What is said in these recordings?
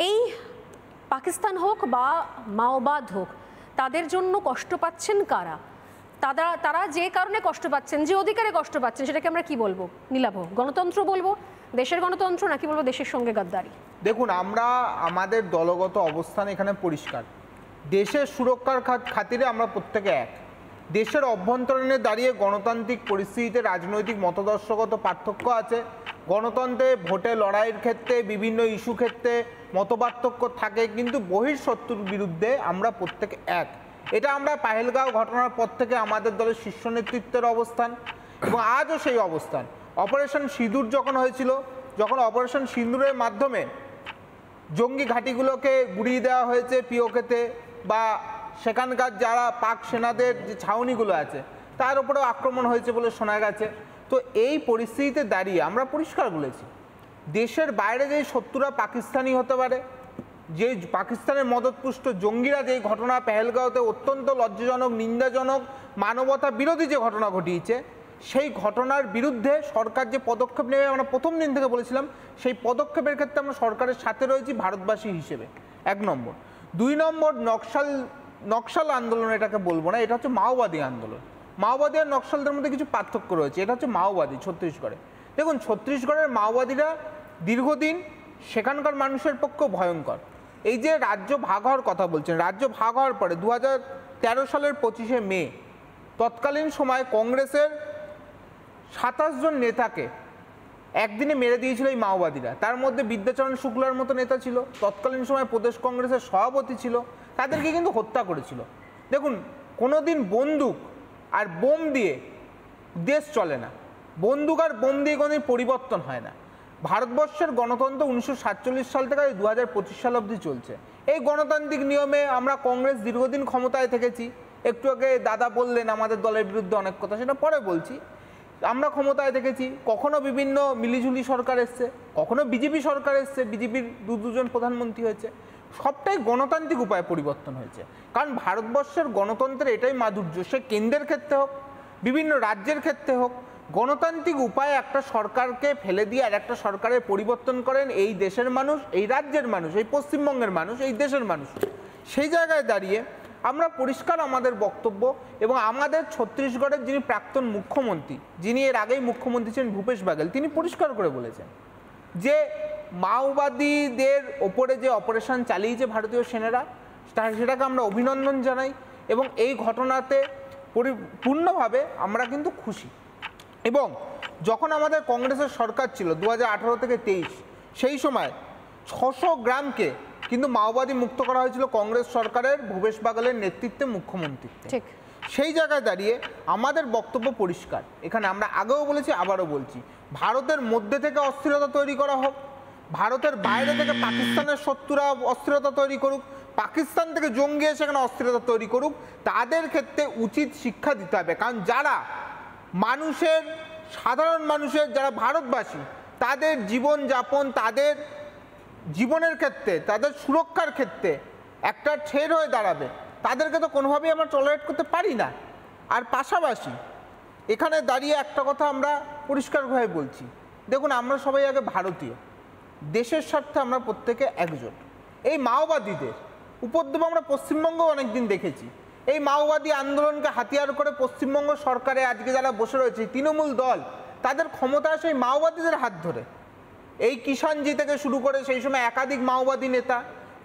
এই পাকিস্তান হোক বা মাওবাদ হোক, তাদের জন্য কষ্ট পাচ্ছেন কারা? তারা যে কারণে কষ্ট পাচ্ছেন, যে অধিকারে কষ্ট পাচ্ছেন, সেটাকে আমরা কি বলবো নীলাভ? গণতন্ত্র বলবো, দেশের গণতন্ত্র, নাকি বলবো দেশের সঙ্গে গাদ্দারি? দেখুন, আমরা আমাদের দলগত অবস্থান এখানে পরিষ্কার। দেশের সুরক্ষার খাতিরে আমরা প্রত্যেকে এক। দেশের অভ্যন্তরীণে দাঁড়িয়ে গণতান্ত্রিক পরিস্থিতিতে রাজনৈতিক মতাদর্শগত পার্থক্য আছে। গণতন্ত্রে ভোটে লড়াইয়ের ক্ষেত্রে বিভিন্ন ইস্যু ক্ষেত্রে মতপার্থক্য থাকে, কিন্তু বহিঃশত্রুর বিরুদ্ধে আমরা প্রত্যেকে এক। এটা আমরা পাহেলগাঁও ঘটনার পর থেকে আমাদের দলের শীর্ষ নেতৃত্বের অবস্থান, এবং আজও সেই অবস্থান। অপারেশন সিঁদুর যখন হয়েছিল, যখন অপারেশন সিঁদুরের মাধ্যমে জঙ্গি ঘাঁটিগুলোকে গুড়িয়ে দেওয়া হয়েছে পিওকেতে, বা সেখানকার যারা পাক সেনাদের যে ছাউনিগুলো আছে তার উপরেও আক্রমণ হয়েছে বলে শোনা গেছে। তো এই পরিস্থিতিতে দাঁড়িয়ে আমরা পরিষ্কার বলেছি, দেশের বাইরে যেই শত্রুরা পাকিস্তানি হতে পারে, যে পাকিস্তানের মদতপুষ্ট জঙ্গিরা যেই ঘটনা পেহেলগাঁওতে অত্যন্ত লজ্জাজনক, নিন্দাজনক, মানবতা বিরোধী যে ঘটনা ঘটিয়েছে, সেই ঘটনার বিরুদ্ধে সরকার যে পদক্ষেপ নেবে আমরা প্রথম দিন থেকে বলেছিলাম, সেই পদক্ষেপের ক্ষেত্রে আমরা সরকারের সাথে রয়েছি ভারতবাসী হিসেবে। 1 নম্বর। 2 নম্বর, নকশাল আন্দোলন এটাকে বলবো না, এটা হচ্ছে মাওবাদী আন্দোলন। মাওবাদী আর নকশালদের মধ্যে কিছু পার্থক্য রয়েছে। এটা হচ্ছে মাওবাদী ছত্তিশগড়ে। দেখুন, ছত্তিশগড়ের মাওবাদীরা দীর্ঘদিন সেখানকার মানুষের পক্ষে ভয়ঙ্কর। এই যে রাজ্য ভাগ হওয়ার কথা বলছেন, রাজ্য ভাগ হওয়ার পরে 2013 সালের 25শে মে তৎকালীন সময় কংগ্রেসের 27 জন নেতাকে একদিনে মেরে দিয়েছিল এই মাওবাদীরা। তার মধ্যে বিদ্যাচরণ শুক্লার মতো নেতা ছিল, তৎকালীন সময় প্রদেশ কংগ্রেসের সভাপতি ছিল। তাদেরকে কিন্তু হত্যা করেছিল। দেখুন, কোনোদিন বন্দুক আর বোম দিয়ে দেশ চলে না, বন্দুক আর বোম দিয়ে কোনোদিন পরিবর্তন হয় না। ভারতবর্ষের গণতন্ত্র 1947 সাল থেকে 2025 সাল অবধি চলছে। এই গণতান্ত্রিক নিয়মে আমরা কংগ্রেস দীর্ঘদিন ক্ষমতায় থেকেছি। একটু আগে দাদা বললেন আমাদের দলের বিরুদ্ধে অনেক কথা, সেটা পরে বলছি। আমরা ক্ষমতায় দেখেছি, কখনো বিভিন্ন মিলিঝুলি সরকার এসছে, কখনো বিজেপি সরকার এসছে, বিজেপির দুজন প্রধানমন্ত্রী হয়েছে। সবটাই গণতান্ত্রিক উপায়ে পরিবর্তন হয়েছে। কারণ ভারতবর্ষের গণতন্ত্রের এটাই মাধুর্য, সে কেন্দ্রের ক্ষেত্রে হোক, বিভিন্ন রাজ্যের ক্ষেত্রে হোক, গণতান্ত্রিক উপায়ে একটা সরকারকে ফেলে দিয়ে আর একটা সরকারের পরিবর্তন করেন এই দেশের মানুষ, এই রাজ্যের মানুষ, এই পশ্চিমবঙ্গের মানুষ, এই দেশের মানুষ। সেই জায়গায় দাঁড়িয়ে আমরা পরিষ্কার আমাদের বক্তব্য, এবং আমাদের ছত্তিশগড়ের যিনি প্রাক্তন মুখ্যমন্ত্রী, যিনি এর আগেই মুখ্যমন্ত্রী ছিলেন ভূপেশ বাঘেল, তিনি পরিষ্কার করে বলেছেন যে মাওবাদীদের ওপরে যে অপারেশন চালিয়েছে ভারতীয় সেনারা, সেটাকে আমরা অভিনন্দন জানাই, এবং এই ঘটনাতে পরিপূর্ণভাবে আমরা কিন্তু খুশি। এবং যখন আমাদের কংগ্রেসের সরকার ছিল 2018 থেকে 23, সেই সময় 600 গ্রামকে কিন্তু মাওবাদী মুক্ত করা হয়েছিল কংগ্রেস সরকারের ভূপেশ বাঘেলের নেতৃত্বে, মুখ্যমন্ত্রীত্বে। সেই জায়গায় দাঁড়িয়ে আমাদের বক্তব্য পরিষ্কার। এখানে আমরা আগেও বলেছি, আবারও বলছি, ভারতের মধ্যে থেকে অস্থিরতা তৈরি করা হোক, ভারতের বাইরে থেকে পাকিস্তানের শত্রুরা অস্থিরতা তৈরি করুক, পাকিস্তান থেকে জঙ্গি এসে এখানে অস্থিরতা তৈরি করুক, তাদের ক্ষেত্রে উচিত শিক্ষা দিতে হবে। কারণ যারা মানুষের, সাধারণ মানুষের, যারা ভারতবাসী, তাদের জীবনযাপন, তাদের জীবনের ক্ষেত্রে, তাদের সুরক্ষার ক্ষেত্রে একটা ঠের হয়ে দাঁড়াবে, তাদেরকে তো কোনোভাবেই আমরা টলারেট করতে পারি না। আর পাশাপাশি এখানে দাঁড়িয়ে একটা কথা আমরা পরিষ্কারভাবে বলছি, দেখুন, আমরা সবাই আগে ভারতীয়, দেশের স্বার্থে আমরা প্রত্যেকে একজোট। এই মাওবাদীদের উপদ্রব আমরা পশ্চিমবঙ্গেও অনেকদিন দেখেছি। এই মাওবাদী আন্দোলনকে হাতিয়ার করে পশ্চিমবঙ্গ সরকারে আজকে যারা বসে রয়েছে, তৃণমূল দল, তাদের ক্ষমতা আসে এই মাওবাদীদের হাত ধরে। এই কিষাণজি থেকে শুরু করে সেই সময় একাধিক মাওবাদী নেতা,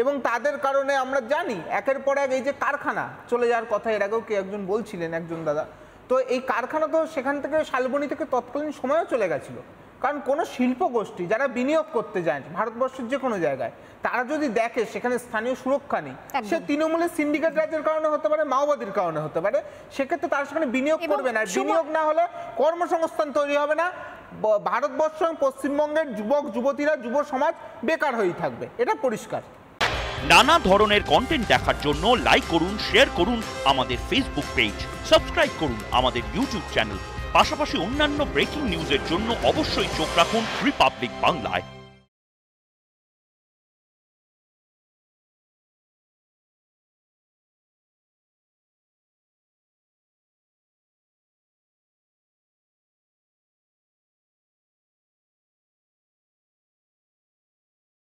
এবং তাদের কারণে আমরা জানি একের পর এক এই যে কারখানা চলে যাওয়ার কথা, এর আগেও কে একজন বলছিলেন, একজন দাদা, তো এই কারখানা তো সেখান থেকে শালবনী থেকে তৎকালীন সময়ও চলে গেছিলো। কারণ কোনো শিল্প গোষ্ঠী যারা বিনিয়োগ করতে যায় ভারতবর্ষের যে কোনো জায়গায়, তারা যদি দেখে সেখানে স্থানীয় সুরক্ষা নেই, সে তৃণমূলের সিন্ডিকেট রাজের কারণে হতে পারে, মাওবাদীর কারণে হতে পারে, সেক্ষেত্রে তারা সেখানে বিনিয়োগ করবে না। বিনিয়োগ না হলে কর্মসংস্থান তৈরি হবে না, ভারতবর্ষ এবং পশ্চিমবঙ্গের যুবক যুবতীরা, যুব সমাজ বেকার হয়েই থাকবে, এটা পরিষ্কার। নানা ধরনের কন্টেন্ট দেখার জন্য লাইক করুন, শেয়ার করুন আমাদের ফেসবুক পেজ, সাবস্ক্রাইব করুন আমাদের ইউটিউব চ্যানেল। পাশাপাশি অন্যান্য ব্রেকিং নিউজের জন্য অবশ্যই চোখ রাখুন রিপাবলিক বাংলায়।